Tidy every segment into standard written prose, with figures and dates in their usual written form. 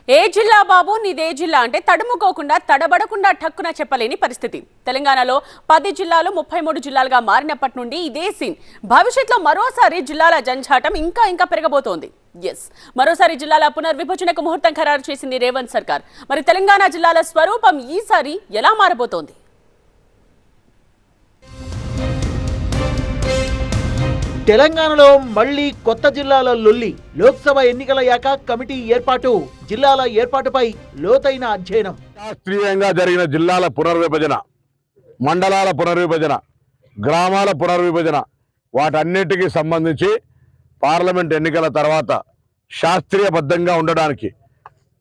ఏ జిల్లా బాబు నీదే జిల్లా అంటే తడుముకోకుండా తడబడకుండా ఠక్కున చెప్పలేని పరిస్థితి. తెలంగాణలో 10 జిల్లాలు 33 జిల్లాలుగా మారినప్పటి నుండి ఇదే సీన్. భవిష్యత్తులో మరోసారి జిల్లాల జంఝాటం ఇంకా పెరగబోతోంది. మరోసారి జిల్లాల పునర్విభజనకు ముహూర్తం ఖరారు చేసింది రేవంత్ సర్కార్. మరి తెలంగాణ జిల్లాల స్వరూపం ఈసారి ఎలా మారబోతోంది? తెలంగాణలో మళ్లీ కొత్త జిల్లాల లొల్లి. లోక్సభ ఎన్నికలయ్యాక కమిటీ ఏర్పాటు, జిల్లాల ఏర్పాటుపై లోతైన అధ్యయనం. శాస్త్రీయంగా జరిగిన జిల్లాల పునర్విభజన, మండలాల పునర్విభజన, గ్రామాల పునర్విభజన వాటన్నిటికీ సంబంధించి పార్లమెంట్ ఎన్నికల తర్వాత శాస్త్రీయబద్ధంగా ఉండడానికి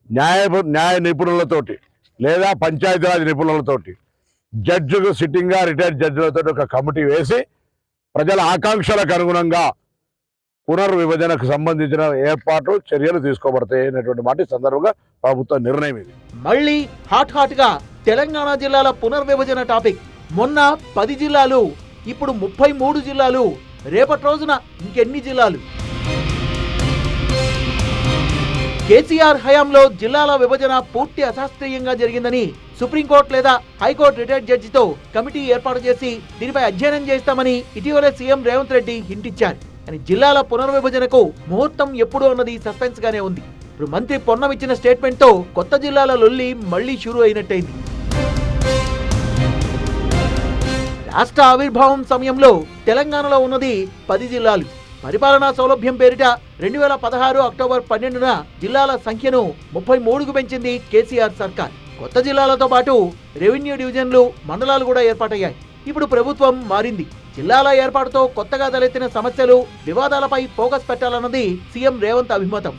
న్యాయ నిపుణులతోటి లేదా పంచాయతీరాజ్ నిపుణులతోటి జడ్జిలు సిట్టింగ్గా రిటైర్డ్ జడ్జిలతో ఒక కమిటీ వేసి ప్రజల ఆకాంక్షలకు అనుగుణంగా పునర్విభజనకు సంబంధించిన ఏర్పాట్లు చర్యలు తీసుకోబడతాయి అనేటువంటి మాట సందర్భంగా ప్రభుత్వ నిర్ణయం ఇది. మళ్ళీ హాట్ గా తెలంగాణ జిల్లాల పునర్విభజన టాపిక్. మొన్న 10 జిల్లాలు, ఇప్పుడు 33 జిల్లాలు, రేపటి రోజున ఇంకెన్ని జిల్లాలు? కేసీఆర్ హయాంలో జిల్లాల విభజన పూర్తి అశాస్త్రీయంగా జరిగిందని సుప్రీంకోర్టు లేదా హైకోర్టు రిటైర్డ్ జడ్జితో కమిటీ ఏర్పాటు చేసి దీనిపై అధ్యయనం చేస్తామని ఇటీవలే సీఎం రేవంత్ రెడ్డి హింటిచ్చారు. కానీ జిల్లాల పునర్విభజనకు ముహూర్తం ఎప్పుడు అన్నది సస్పెన్స్ గానే ఉంది. ఇప్పుడు మంత్రి పొన్నం ఇచ్చిన స్టేట్మెంట్ తో కొత్త జిల్లాల లొల్లి మళ్లీ షురూ అయినట్టయింది. రాష్ట్ర ఆవిర్భావం సమయంలో తెలంగాణలో ఉన్నది 10 జిల్లాలు. పరిపాలనా సౌలభ్యం పేరిట 2016 అక్టోబర్ 12న జిల్లాల సంఖ్యను 33కు పెంచింది కేసీఆర్ సర్కార్. కొత్త జిల్లాలతో పాటు రెవెన్యూ డివిజన్లు, మండలాలు కూడా ఏర్పాటయ్యాయి. ఇప్పుడు ప్రభుత్వం మారింది. జిల్లాల ఏర్పాటుతో కొత్తగా తలెత్తిన సమస్యలు, వివాదాలపై ఫోకస్ పెట్టాలన్నది సీఎం రేవంత్ అభిమతం.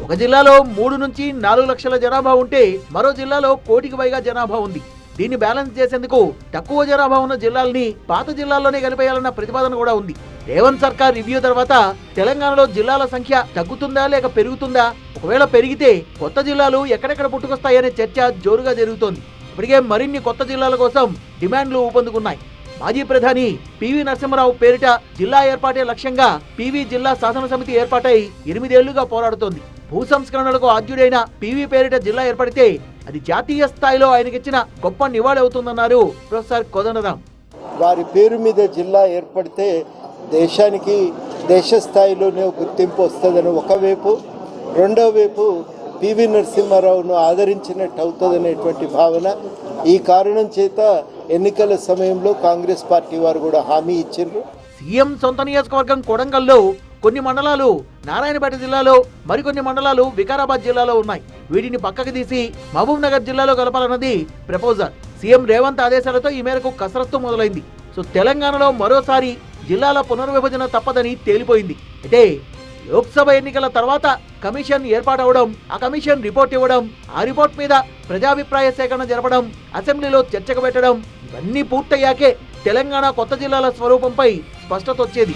ఒక జిల్లాలో 3 నుంచి 4 లక్షల జనాభా ఉంటే మరో జిల్లాలో 1 కోటికి పైగా జనాభా ఉంది. దీన్ని బ్యాలెన్స్ చేసేందుకు తక్కువ జనాభా ఉన్న జిల్లాల్ని పాత జిల్లాల్లోనే కలిపేయాలన్న ప్రతిపాదన కూడా ఉంది. రేవంత్ సర్కార్ రివ్యూ తర్వాత తెలంగాణలో జిల్లాల సంఖ్య తగ్గుతుందా లేక పెరుగుతుందా, ఒకవేళ పెరిగితే కొత్త జిల్లాలు ఎక్కడెక్కడ పుట్టుకొస్తాయనే చర్చ జోరుగా జరుగుతోంది. ఇప్పటికే మరిన్ని కొత్త జిల్లాల కోసం డిమాండ్లు ఊపందుకున్నాయి. మాజీ ప్రధాని పివి నరసింహరావు పేరిట జిల్లా ఏర్పాటే లక్ష్యంగా పివి జిల్లా శాసన సమితి ఏర్పాటై 8 ఏళ్లుగా పోరాడుతోంది. భూ సంస్కరణలకు ఆద్యుడైన పివి పేరిట జిల్లా ఏర్పడితే అది జాతీయ స్థాయిలో ఆయనకిచ్చిన గొప్ప నివాళి అవుతుందన్నారు ప్రొఫెసర్ కోదండరాం. వారి పేరు మీద జిల్లా ఏర్పడితే దేశానికి దేశ స్థాయిలోనే గుర్తింపు వస్తుందని ఒకవైపు, రెండో వైపు పివి నరసింహారావును ఆదరించినట్టు అవుతుందనేటువంటి భావన. ఈ కారణం చేత ఎన్నికల సమయంలో కాంగ్రెస్ పార్టీ వారు కూడా హామీ ఇచ్చారు. సీఎం సొంత నియోజకవర్గం కొడంగల్లో కొన్ని మండలాలు నారాయణపేట జిల్లాలో, మరికొన్ని మండలాలు వికారాబాద్ జిల్లాలో ఉన్నాయి. వీటిని పక్కకు తీసి మహబూబ్ నగర్ జిల్లాలో కలపాలన్నది ప్రపోజల్. సీఎం రేవంత్ ఆదేశాలతో ఈ మేరకు కసరత్తు మొదలైంది. తెలంగాణలో మరోసారి జిల్లాల పునర్విభజన తప్పదని తేలిపోయింది. అయితే లోక్సభ ఎన్నికల తర్వాత కమిషన్ ఏర్పాటవడం, ఆ కమిషన్ రిపోర్ట్ ఇవ్వడం, ఆ రిపోర్ట్ మీద ప్రజాభిప్రాయ సేకరణ జరపడం, అసెంబ్లీలో చర్చకు పెట్టడం, ఇవన్నీ పూర్తయ్యాకే తెలంగాణ కొత్త జిల్లాల స్వరూపంపై స్పష్టత వచ్చేది.